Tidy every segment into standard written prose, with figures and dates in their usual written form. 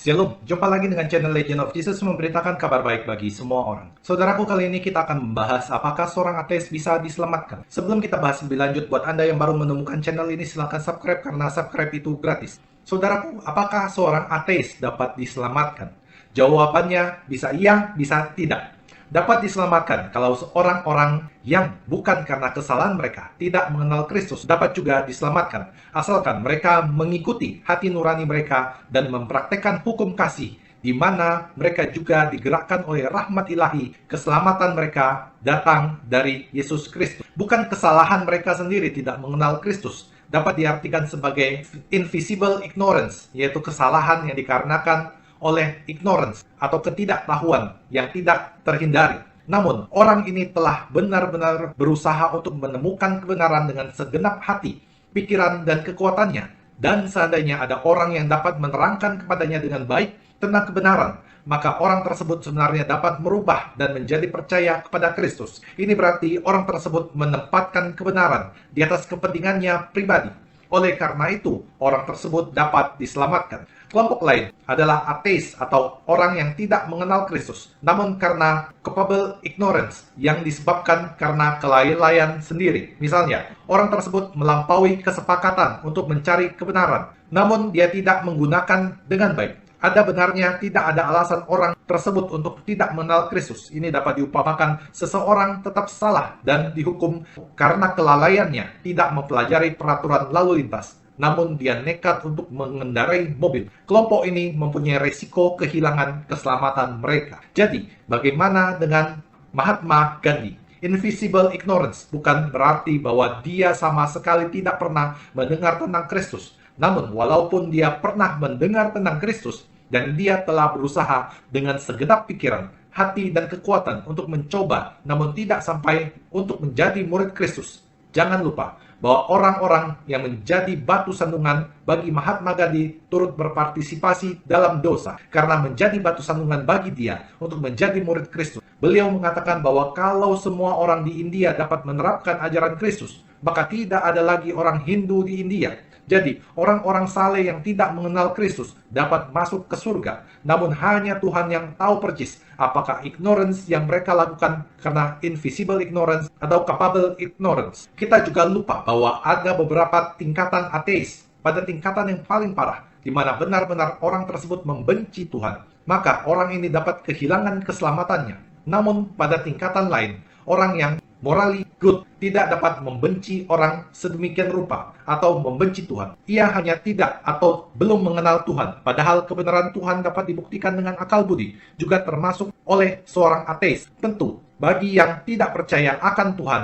Shalom, jumpa lagi dengan channel Legend of Jesus memberitakan kabar baik bagi semua orang. Saudaraku, kali ini kita akan membahas apakah seorang ateis bisa diselamatkan. Sebelum kita bahas lebih lanjut, buat Anda yang baru menemukan channel ini, silahkan subscribe karena subscribe itu gratis. Saudaraku, apakah seorang ateis dapat diselamatkan? Jawabannya bisa iya, bisa tidak. Dapat diselamatkan kalau orang-orang yang bukan karena kesalahan mereka tidak mengenal Kristus dapat juga diselamatkan, asalkan mereka mengikuti hati nurani mereka dan mempraktekkan hukum kasih, di mana mereka juga digerakkan oleh rahmat ilahi. Keselamatan mereka datang dari Yesus Kristus. Bukan kesalahan mereka sendiri tidak mengenal Kristus, dapat diartikan sebagai invisible ignorance, yaitu kesalahan yang dikarenakan oleh ignorance atau ketidaktahuan yang tidak terhindari. Namun, orang ini telah benar-benar berusaha untuk menemukan kebenaran dengan segenap hati, pikiran, dan kekuatannya. Dan seandainya ada orang yang dapat menerangkan kepadanya dengan baik tentang kebenaran, maka orang tersebut sebenarnya dapat merubah dan menjadi percaya kepada Kristus. Ini berarti orang tersebut menempatkan kebenaran di atas kepentingannya pribadi. Oleh karena itu, orang tersebut dapat diselamatkan. Kelompok lain adalah ateis atau orang yang tidak mengenal Kristus, namun karena culpable ignorance yang disebabkan karena kelalaian sendiri. Misalnya, orang tersebut melampaui kesepakatan untuk mencari kebenaran, namun dia tidak menggunakan dengan baik. Ada benarnya tidak ada alasan orang tersebut untuk tidak mengenal Kristus. Ini dapat diumpamakan seseorang tetap salah dan dihukum karena kelalaiannya tidak mempelajari peraturan lalu lintas, namun dia nekat untuk mengendarai mobil. Kelompok ini mempunyai resiko kehilangan keselamatan mereka. Jadi, bagaimana dengan Mahatma Gandhi? Invisible ignorance bukan berarti bahwa dia sama sekali tidak pernah mendengar tentang Kristus. Namun, walaupun dia pernah mendengar tentang Kristus, dan dia telah berusaha dengan segenap pikiran, hati, dan kekuatan untuk mencoba, namun tidak sampai untuk menjadi murid Kristus. Jangan lupa bahwa orang-orang yang menjadi batu sandungan bagi Mahatma Gandhi turut berpartisipasi dalam dosa karena menjadi batu sandungan bagi dia untuk menjadi murid Kristus. Beliau mengatakan bahwa kalau semua orang di India dapat menerapkan ajaran Kristus, maka tidak ada lagi orang Hindu di India. Jadi, orang-orang saleh yang tidak mengenal Kristus dapat masuk ke surga. Namun hanya Tuhan yang tahu persis apakah ignorance yang mereka lakukan karena invisible ignorance atau culpable ignorance. Kita juga lupa bahwa ada beberapa tingkatan ateis pada tingkatan yang paling parah, di mana benar-benar orang tersebut membenci Tuhan. Maka orang ini dapat kehilangan keselamatannya. Namun pada tingkatan lain, orang yang morally good tidak dapat membenci orang sedemikian rupa atau membenci Tuhan. Ia hanya tidak atau belum mengenal Tuhan. Padahal kebenaran Tuhan dapat dibuktikan dengan akal budi, juga termasuk oleh seorang ateis. Tentu, bagi yang tidak percaya akan Tuhan,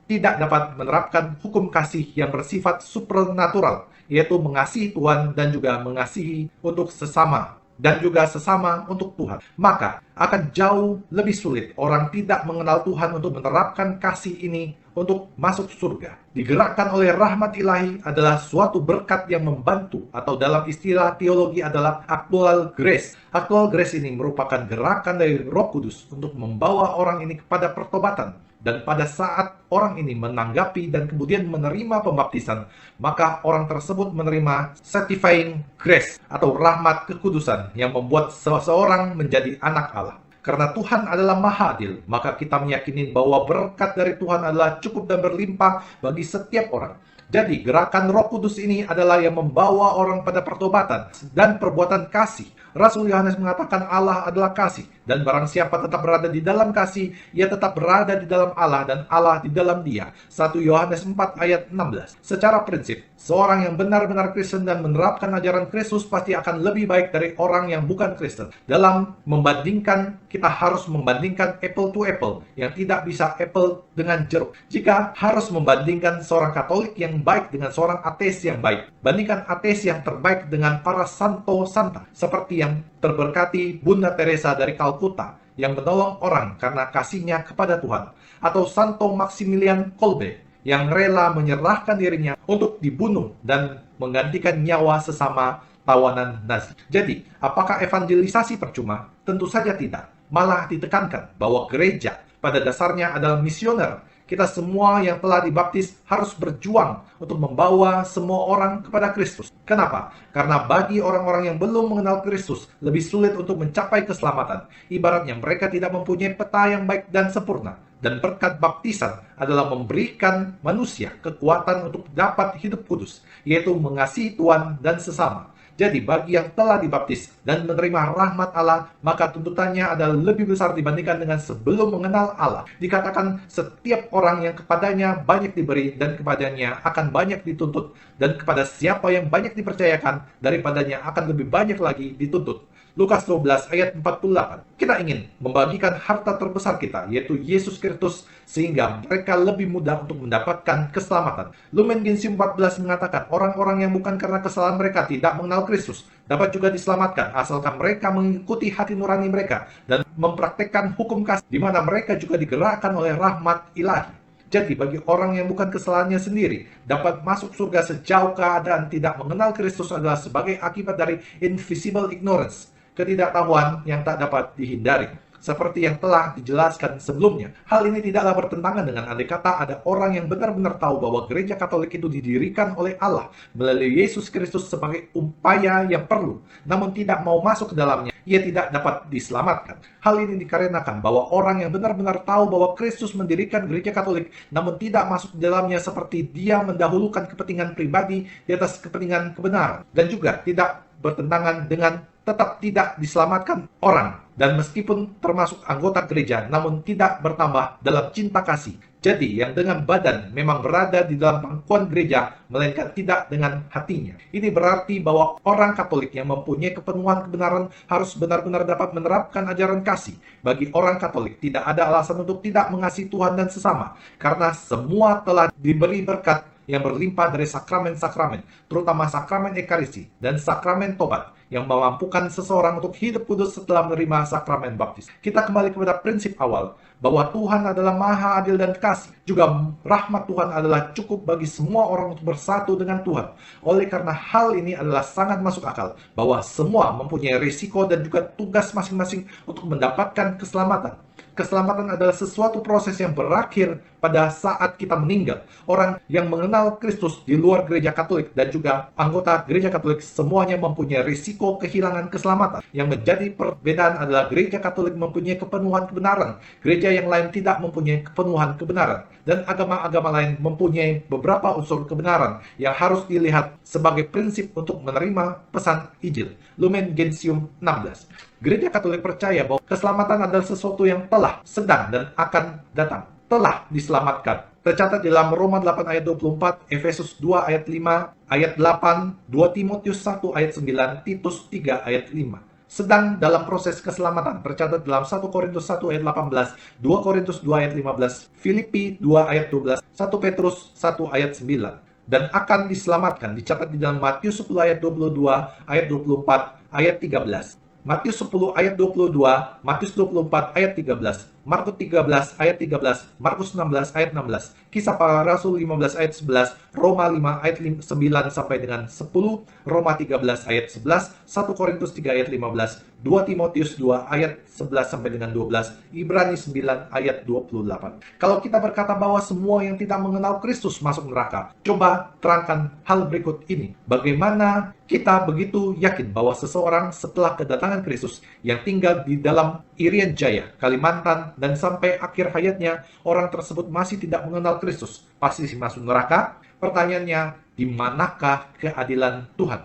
tidak dapat menerapkan hukum kasih yang bersifat supernatural, yaitu mengasihi Tuhan dan juga mengasihi untuk sesama, dan juga sesama untuk Tuhan. Maka akan jauh lebih sulit orang tidak mengenal Tuhan untuk menerapkan kasih ini untuk masuk surga. Digerakkan oleh rahmat ilahi adalah suatu berkat yang membantu, atau dalam istilah teologi adalah actual grace. Actual grace ini merupakan gerakan dari Roh Kudus untuk membawa orang ini kepada pertobatan. Dan pada saat orang ini menanggapi dan kemudian menerima pembaptisan, maka orang tersebut menerima sanctifying grace atau rahmat kekudusan yang membuat seseorang menjadi anak Allah. Karena Tuhan adalah Maha Adil, maka kita meyakini bahwa berkat dari Tuhan adalah cukup dan berlimpah bagi setiap orang. Jadi, gerakan Roh Kudus ini adalah yang membawa orang pada pertobatan dan perbuatan kasih. Rasul Yohanes mengatakan Allah adalah kasih, dan barang siapa tetap berada di dalam kasih, ia tetap berada di dalam Allah dan Allah di dalam dia. 1 Yohanes 4 ayat 16. Secara prinsip, seorang yang benar-benar Kristen dan menerapkan ajaran Kristus pasti akan lebih baik dari orang yang bukan Kristen. Dalam membandingkan, kita harus membandingkan apple to apple, yang tidak bisa apple dengan jeruk. Jika harus membandingkan seorang Katolik yang baik dengan seorang ateis yang baik, bandingkan ateis yang terbaik dengan para santo santa, seperti yang terberkati Bunda Teresa dari Kalkuta yang menolong orang karena kasihnya kepada Tuhan, atau Santo Maximilian Kolbe yang rela menyerahkan dirinya untuk dibunuh dan menggantikan nyawa sesama tawanan Nazi. Jadi, apakah evangelisasi percuma? Tentu saja tidak. Malah ditekankan bahwa gereja pada dasarnya adalah misioner. Kita semua yang telah dibaptis harus berjuang untuk membawa semua orang kepada Kristus. Kenapa? Karena bagi orang-orang yang belum mengenal Kristus, lebih sulit untuk mencapai keselamatan. Ibaratnya mereka tidak mempunyai peta yang baik dan sempurna. Dan berkat baptisan adalah memberikan manusia kekuatan untuk dapat hidup kudus, yaitu mengasihi Tuhan dan sesama. Jadi bagi yang telah dibaptis dan menerima rahmat Allah, maka tuntutannya adalah lebih besar dibandingkan dengan sebelum mengenal Allah. Dikatakan setiap orang yang kepadanya banyak diberi dan kepadanya akan banyak dituntut, dan kepada siapa yang banyak dipercayakan daripadanya akan lebih banyak lagi dituntut. Lukas 12 ayat 48. Kita ingin membagikan harta terbesar kita, yaitu Yesus Kristus, sehingga mereka lebih mudah untuk mendapatkan keselamatan. Lumen Gentium 14 mengatakan, orang-orang yang bukan karena kesalahan mereka tidak mengenal Kristus dapat juga diselamatkan, asalkan mereka mengikuti hati nurani mereka dan mempraktekkan hukum kasih, di mana mereka juga digerakkan oleh rahmat ilahi. Jadi bagi orang yang bukan kesalahannya sendiri, dapat masuk surga sejauh keadaan tidak mengenal Kristus adalah sebagai akibat dari invisible ignorance, ketidaktahuan yang tak dapat dihindari. Seperti yang telah dijelaskan sebelumnya, hal ini tidaklah bertentangan dengan andai kata ada orang yang benar-benar tahu bahwa gereja Katolik itu didirikan oleh Allah melalui Yesus Kristus sebagai upaya yang perlu, namun tidak mau masuk ke dalamnya, ia tidak dapat diselamatkan. Hal ini dikarenakan bahwa orang yang benar-benar tahu bahwa Kristus mendirikan gereja Katolik, namun tidak masuk ke dalamnya seperti dia mendahulukan kepentingan pribadi di atas kepentingan kebenaran, dan juga tidak bertentangan dengan tetap tidak diselamatkan orang, dan meskipun termasuk anggota gereja, namun tidak bertambah dalam cinta kasih. Jadi, yang dengan badan memang berada di dalam pangkuan gereja, melainkan tidak dengan hatinya. Ini berarti bahwa orang Katolik yang mempunyai kepenuhan kebenaran harus benar-benar dapat menerapkan ajaran kasih. Bagi orang Katolik, tidak ada alasan untuk tidak mengasihi Tuhan dan sesama, karena semua telah diberi berkat yang berlimpah dari sakramen-sakramen, terutama sakramen Ekaristi dan sakramen tobat, yang memampukan seseorang untuk hidup kudus setelah menerima sakramen baptis. Kita kembali kepada prinsip awal, bahwa Tuhan adalah maha adil dan kasih. Juga rahmat Tuhan adalah cukup bagi semua orang untuk bersatu dengan Tuhan. Oleh karena hal ini adalah sangat masuk akal, bahwa semua mempunyai risiko dan juga tugas masing-masing untuk mendapatkan keselamatan. Keselamatan adalah sesuatu proses yang berakhir pada saat kita meninggal. Orang yang mengenal Kristus di luar gereja Katolik dan juga anggota gereja Katolik semuanya mempunyai risiko kehilangan keselamatan. Yang menjadi perbedaan adalah gereja Katolik mempunyai kepenuhan kebenaran, gereja yang lain tidak mempunyai kepenuhan kebenaran, dan agama-agama lain mempunyai beberapa unsur kebenaran yang harus dilihat sebagai prinsip untuk menerima pesan Injil. Lumen Gentium 16. Gereja Katolik percaya bahwa keselamatan adalah sesuatu yang telah, sedang, dan akan datang. Telah diselamatkan. Tercatat dalam Roma 8 ayat 24, Efesus 2 ayat 5, ayat 8, 2 Timotius 1 ayat 9, Titus 3 ayat 5. Sedang dalam proses keselamatan, tercatat dalam 1 Korintus 1 ayat 18, 2 Korintus 2 ayat 15, Filipi 2 ayat 12, 1 Petrus 1 ayat 9. Dan akan diselamatkan, dicatat di dalam Matius 10 ayat 22, ayat 24, ayat 13. Matius 10 ayat 22, Matius 24 ayat 13, Markus 13 ayat 13, Markus 16 ayat 16, Kisah Para Rasul 15 ayat 11, Roma 5 ayat 9 sampai dengan 10, Roma 13 ayat 11, 1 Korintus 3 ayat 15, 2 Timotius 2 ayat 11 sampai dengan 12, Ibrani 9 ayat 28. Kalau kita berkata bahwa semua yang tidak mengenal Kristus masuk neraka, coba terangkan hal berikut ini. Bagaimana kita begitu yakin bahwa seseorang setelah kedatangan Kristus yang tinggal di dalam Irian Jaya, Kalimantan, dan sampai akhir hayatnya, orang tersebut masih tidak mengenal Kristus, pasti masuk neraka? Pertanyaannya, di manakah keadilan Tuhan?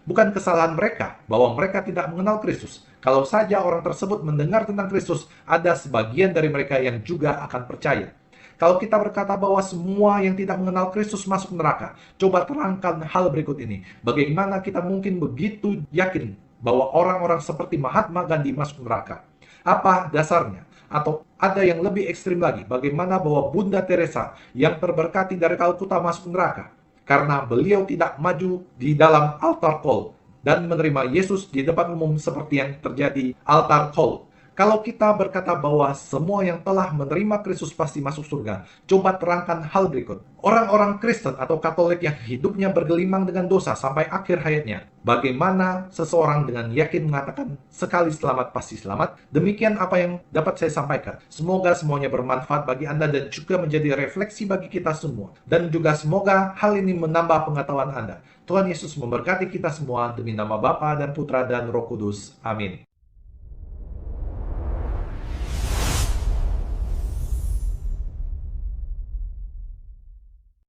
Bukan kesalahan mereka bahwa mereka tidak mengenal Kristus. Kalau saja orang tersebut mendengar tentang Kristus, ada sebagian dari mereka yang juga akan percaya. Kalau kita berkata bahwa semua yang tidak mengenal Kristus masuk neraka, coba terangkan hal berikut ini. Bagaimana kita mungkin begitu yakin bahwa orang-orang seperti Mahatma Gandhi masuk neraka? Apa dasarnya? Atau ada yang lebih ekstrim lagi, bagaimana bahwa Bunda Teresa yang terberkati dari Kalkuta masuk neraka? Karena beliau tidak maju di dalam altar call dan menerima Yesus di depan umum seperti yang terjadi altar call. Kalau kita berkata bahwa semua yang telah menerima Kristus pasti masuk surga, coba terangkan hal berikut. Orang-orang Kristen atau Katolik yang hidupnya bergelimang dengan dosa sampai akhir hayatnya, bagaimana seseorang dengan yakin mengatakan sekali selamat pasti selamat? Demikian apa yang dapat saya sampaikan. Semoga semuanya bermanfaat bagi Anda dan juga menjadi refleksi bagi kita semua. Dan juga semoga hal ini menambah pengetahuan Anda. Tuhan Yesus memberkati kita semua demi nama Bapa dan Putra dan Roh Kudus. Amin.